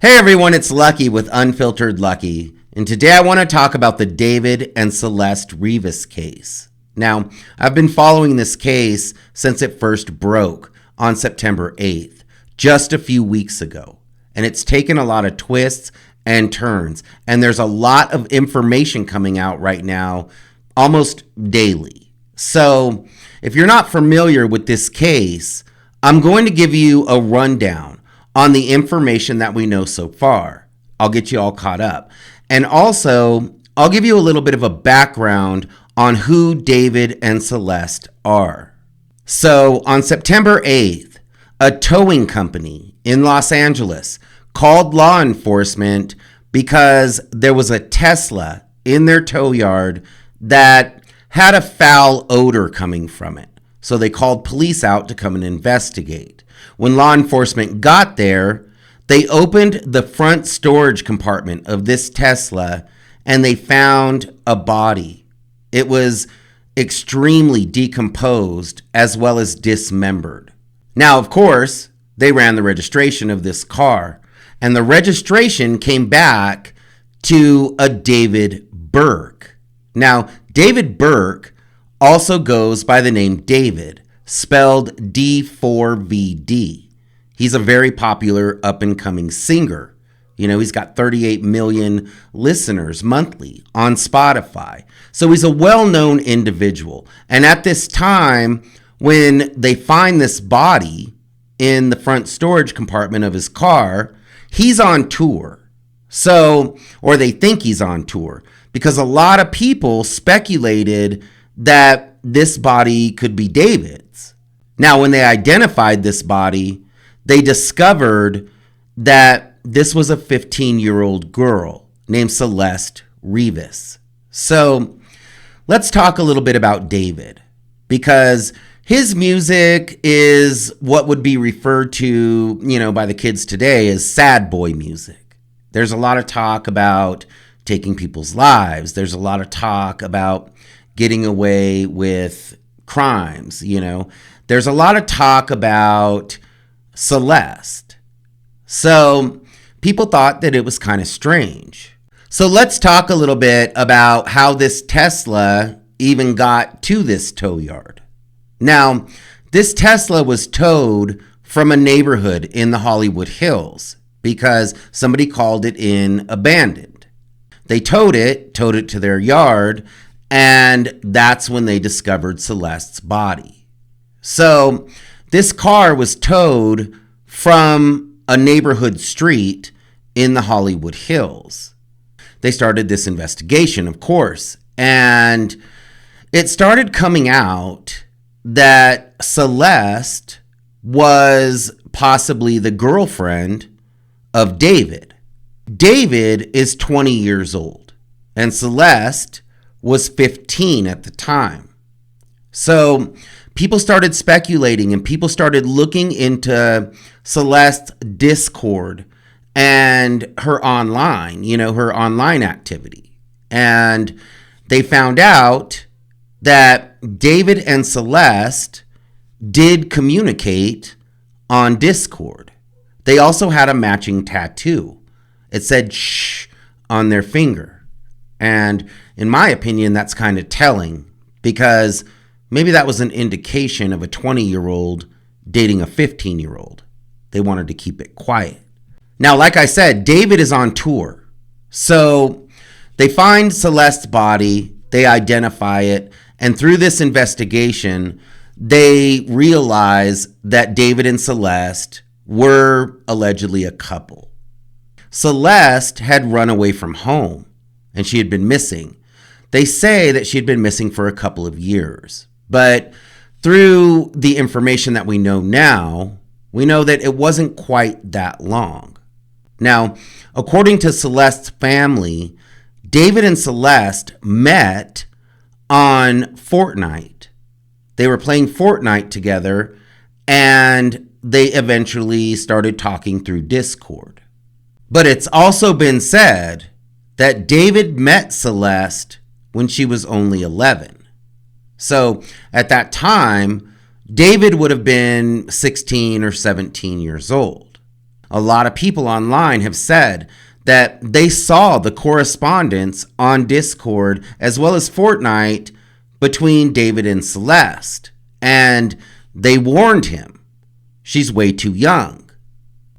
Hey everyone, it's Lucky with Unfiltered Lucky, and today I want to talk about the David and Celeste Rivas case. Now, I've been following this case since it first broke on September 8th, just a few weeks ago, and it's taken a lot of twists and turns, and there's a lot of information coming out right now, almost daily. So, if you're not familiar with this case, I'm going to give you a rundown on the information that we know so far. I'll get you all caught up. And also, I'll give you a little bit of a background on who David and Celeste are. So, on September 8th, a towing company in Los Angeles called law enforcement because there was a Tesla in their tow yard that had a foul odor coming from it. So they called police out to come and investigate. When law enforcement got there, they opened the front storage compartment of this Tesla and they found a body. It was extremely decomposed as well as dismembered. Now, of course, they ran the registration of this car, and the registration came back to a David Burke. Now, David Burke also goes by the name David, spelled D4VD. He's a very popular up-and-coming singer. You know, he's got 38 million listeners monthly on Spotify. So he's a well-known individual. And at this time, when they find this body in the front storage compartment of his car, he's on tour. So, or they think he's on tour, because a lot of people speculated that this body could be David's. Now, when they identified this body, they discovered that this was a 15-year-old girl named Celeste Rivas. So let's talk a little bit about David, because his music is what would be referred to, by the kids today as sad boy music. There's a lot of talk about taking people's lives. There's a lot of talk about getting away with crimes, There's a lot of talk about Celeste. So people thought that it was kind of strange. So let's talk a little bit about how this Tesla even got to this tow yard. Now, this Tesla was towed from a neighborhood in the Hollywood Hills because somebody called it in abandoned. They towed it to their yard, and that's when they discovered Celeste's body. So this car was towed from a neighborhood street in the Hollywood Hills. They started this investigation, of course, and it started coming out that Celeste was possibly the girlfriend of David. David is 20 years old, and Celeste was 15 at the time. So people started speculating, and people started looking into Celeste's Discord and her online, her online activity. And they found out that David and Celeste did communicate on Discord. They also had a matching tattoo. It said "shh" on their finger. And in my opinion, that's kind of telling, because maybe that was an indication of a 20-year-old dating a 15-year-old. They wanted to keep it quiet. Now, like I said, David is on tour. So they find Celeste's body, they identify it, and through this investigation, they realize that David and Celeste were allegedly a couple. Celeste had run away from home, and she had been missing. They say that she had been missing for a couple of years. But through the information that we know now, we know that it wasn't quite that long. Now, according to Celeste's family, David and Celeste met on Fortnite. They were playing Fortnite together, and they eventually started talking through Discord. But it's also been said that David met Celeste when she was only 11. So at that time, David would have been 16 or 17 years old. A lot of people online have said that they saw the correspondence on Discord as well as Fortnite between David and Celeste, and they warned him, she's way too young.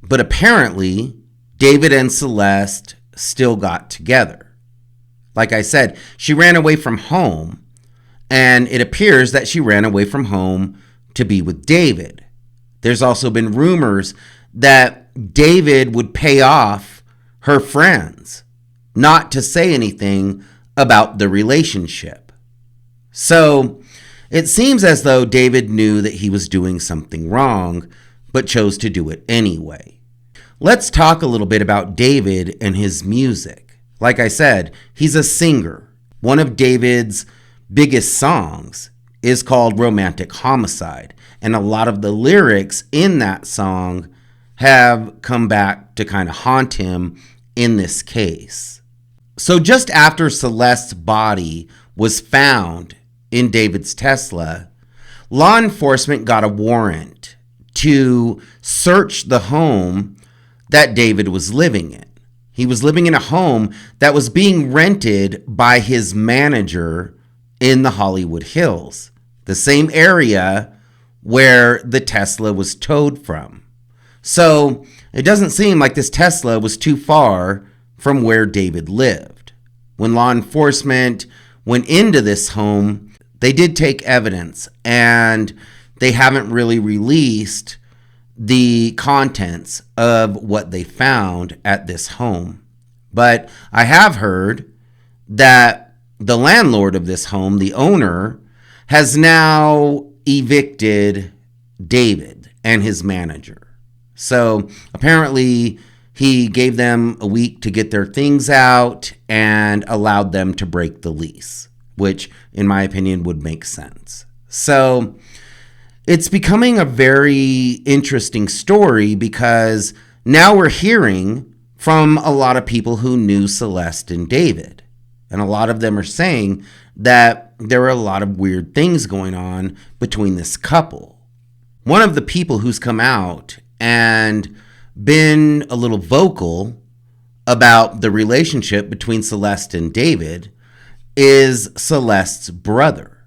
But apparently, David and Celeste still got together. Like I said, she ran away from home, and it appears that she ran away from home to be with David. There's also been rumors that David would pay off her friends not to say anything about the relationship. So it seems as though David knew that he was doing something wrong, but chose to do it anyway. Let's talk a little bit about David and his music. Like I said, he's a singer. One of David's biggest songs is called Romantic Homicide, and a lot of the lyrics in that song have come back to kind of haunt him in this case. So just after Celeste's body was found in David's Tesla, law enforcement got a warrant to search the home that David was living in. He was living in a home that was being rented by his manager in the Hollywood Hills, the same area where the Tesla was towed from. So it doesn't seem like this Tesla was too far from where David lived. When law enforcement went into this home, they did take evidence, and they haven't really released the contents of what they found at this home. But I have heard that the landlord of this home, the owner, has now evicted David and his manager. So apparently he gave them a week to get their things out and allowed them to break the lease, which in my opinion would make sense. So it's becoming a very interesting story because now we're hearing from a lot of people who knew Celeste and David. And a lot of them are saying that there are a lot of weird things going on between this couple. One of the people who's come out and been a little vocal about the relationship between Celeste and David is Celeste's brother.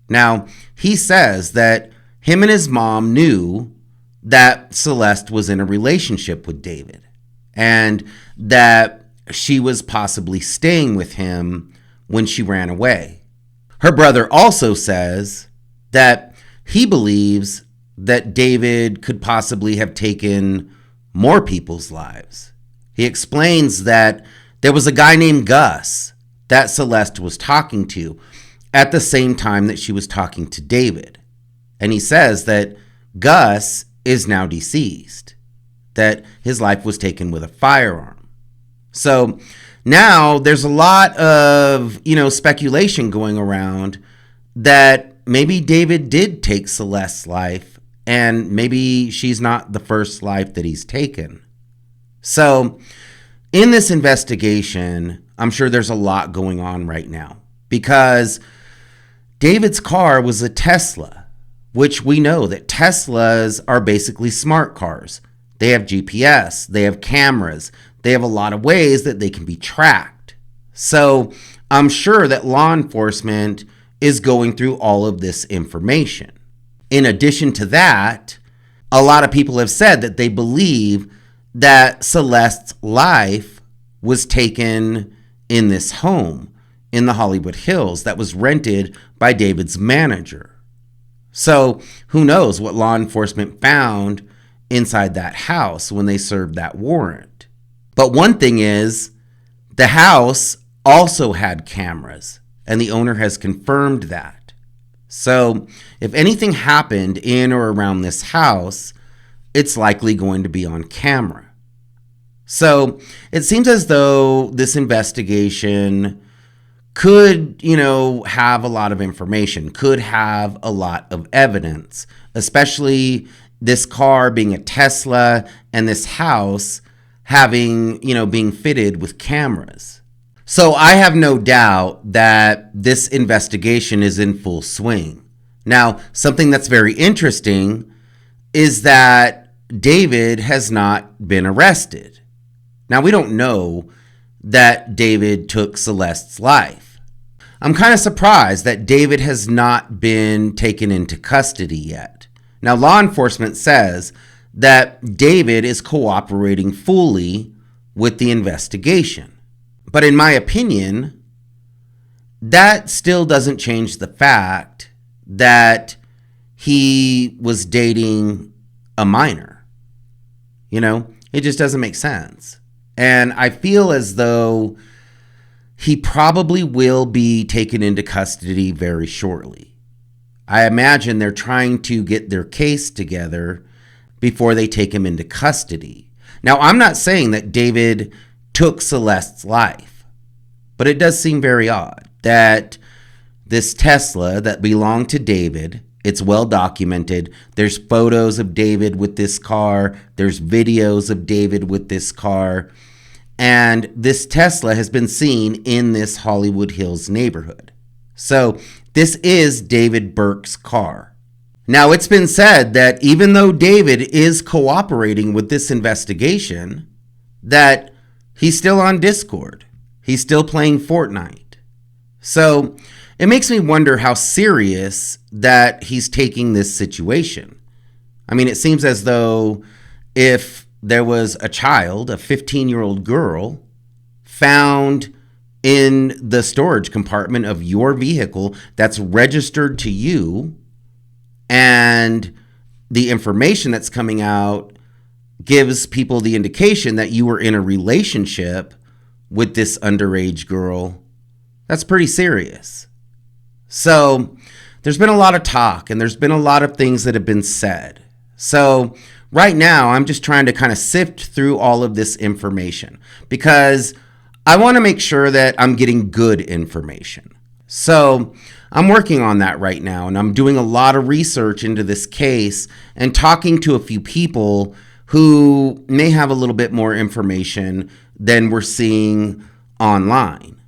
Now, he says that him and his mom knew that Celeste was in a relationship with David and that she was possibly staying with him when she ran away. Her brother also says that he believes that David could possibly have taken more people's lives. He explains that there was a guy named Gus that Celeste was talking to at the same time that she was talking to David. And he says that Gus is now deceased, that his life was taken with a firearm. So now there's a lot of, speculation going around that maybe David did take Celeste's life and maybe she's not the first life that he's taken. So in this investigation, I'm sure there's a lot going on right now because David's car was a Tesla, which we know that Teslas are basically smart cars. They have GPS, they have cameras, they have a lot of ways that they can be tracked. So I'm sure that law enforcement is going through all of this information. In addition to that, a lot of people have said that they believe that Celeste's life was taken in this home in the Hollywood Hills that was rented by David's manager. So who knows what law enforcement found inside that house when they served that warrant. But one thing is, the house also had cameras, and the owner has confirmed that. So if anything happened in or around this house, it's likely going to be on camera. So it seems as though this investigation could, have a lot of information, could have a lot of evidence, especially this car being a Tesla and this house having, being fitted with cameras. So I have no doubt that this investigation is in full swing. Now, something that's very interesting is that David has not been arrested. Now, we don't know that David took Celeste's life. I'm kind of surprised that David has not been taken into custody yet. Now, law enforcement says that David is cooperating fully with the investigation. But in my opinion, that still doesn't change the fact that he was dating a minor. You know, it just doesn't make sense. And I feel as though he probably will be taken into custody very shortly. I imagine they're trying to get their case together before they take him into custody. Now, I'm not saying that David took Celeste's life, but it does seem very odd that this Tesla that belonged to David, it's well documented. There's photos of David with this car. There's videos of David with this car. And this Tesla has been seen in this Hollywood Hills neighborhood. So this is David Burke's car. Now, it's been said that even though David is cooperating with this investigation, that he's still on Discord. He's still playing Fortnite. So it makes me wonder how serious that he's taking this situation. I mean, it seems as though if there was a child, a 15-year-old girl, found in the storage compartment of your vehicle that's registered to you, and the information that's coming out gives people the indication that you were in a relationship with this underage girl, that's pretty serious. So there's been a lot of talk and there's been a lot of things that have been said. So right now, I'm just trying to kind of sift through all of this information because I want to make sure that I'm getting good information. So I'm working on that right now, and I'm doing a lot of research into this case and talking to a few people who may have a little bit more information than we're seeing online.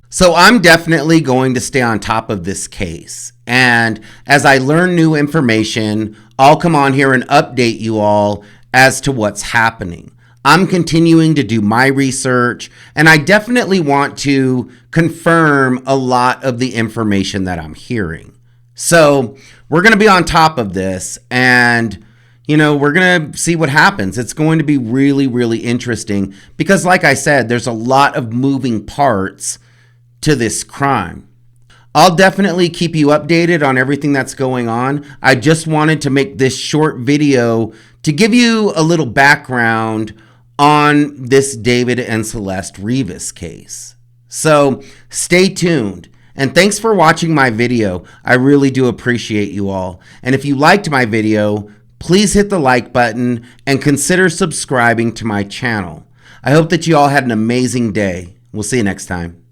So I'm definitely going to stay on top of this case. And as I learn new information, I'll come on here and update you all as to what's happening. I'm continuing to do my research, and I definitely want to confirm a lot of the information that I'm hearing. So we're going to be on top of this, and we're going to see what happens. It's going to be really, really interesting because, like I said, there's a lot of moving parts to this crime. I'll definitely keep you updated on everything that's going on. I just wanted to make this short video to give you a little background on this David and Celeste Rivas case. So stay tuned. And thanks for watching my video. I really do appreciate you all. And if you liked my video, please hit the like button and consider subscribing to my channel. I hope that you all had an amazing day. We'll see you next time.